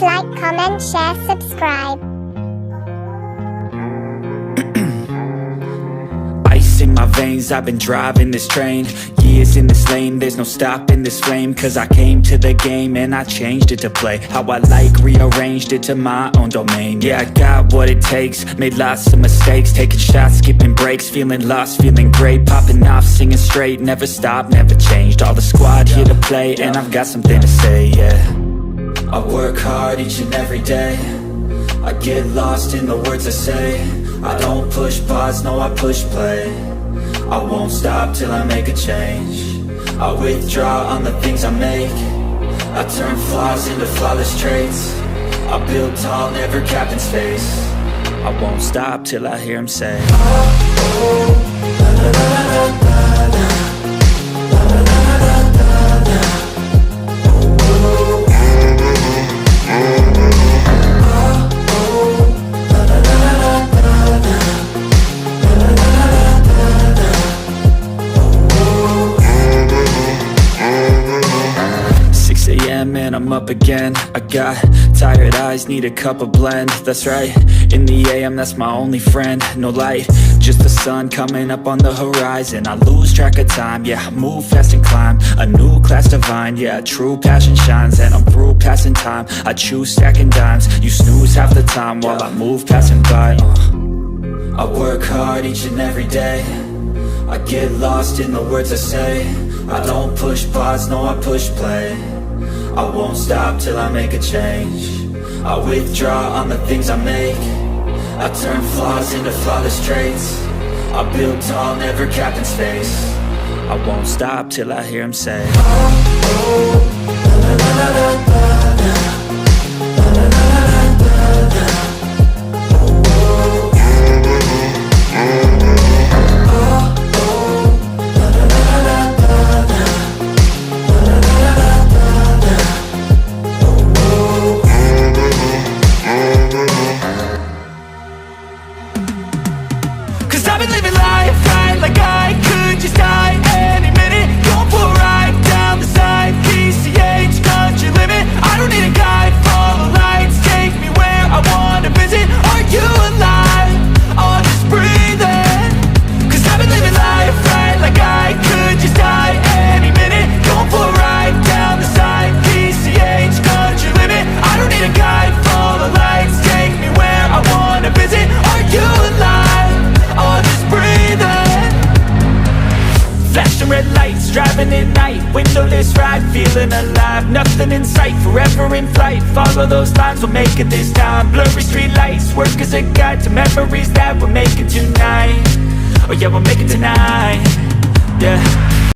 like, comment, share, subscribe. Ice in my veins, I've been driving this train. Years in this lane, there's no stopping this flame. Cause I came to the game and I changed it to play how I like, rearranged it to my own domain. Yeah, I got what it takes, made lots of mistakes, taking shots, skipping breaks, feeling lost, feeling great, popping off, singing straight, never stopped, never changed. All the squad here to play, and I've got something to say, yeah. I work hard each and every day, I get lost in the words I say. I don't push pause, no I push play. I won't stop till I make a change. I withdraw on the things I make. I turn flaws into flawless traits. I build tall, never capped in space. I won't stop till I hear him say, oh, oh, la, la, la, la, la, la. And I'm up again. I got tired eyes, need a cup of blend. That's right, in the AM, that's my only friend. No light, just the sun coming up on the horizon. I lose track of time, yeah, I move fast and climb a new class divine, yeah, true passion shines. And I'm through passing time, I choose stacking dimes. You snooze half the time while I move passing by. I work hard each and every day, I get lost in the words I say. I don't push pause, no I push play. I won't stop till I make a change. I withdraw on the things I make. I turn flaws into flawless traits. I build tall, never capped in space. I won't stop till I hear him say, oh, oh, la, la, la, la, la, la. I've been living life right like I could just die any minute. Going for a ride down the side, PCH, country limit. I don't need a guide, follow lights, take me where I wanna visit. Are you alive? Or just breathing? Cause I've been living life right like I could just die any minute. Going for a ride down the side, PCH, country limit. I don't need a guide, follow lights, take me where I wanna visit. Are you alive? Or just breathing? Flashing red lights, driving at night, windowless ride, feeling alive. Nothing in sight, forever in flight. Follow those lines, we'll make it this time. Blurry street lights, work as a guide to memories that we're making tonight. Oh yeah, we'll make it tonight. Yeah.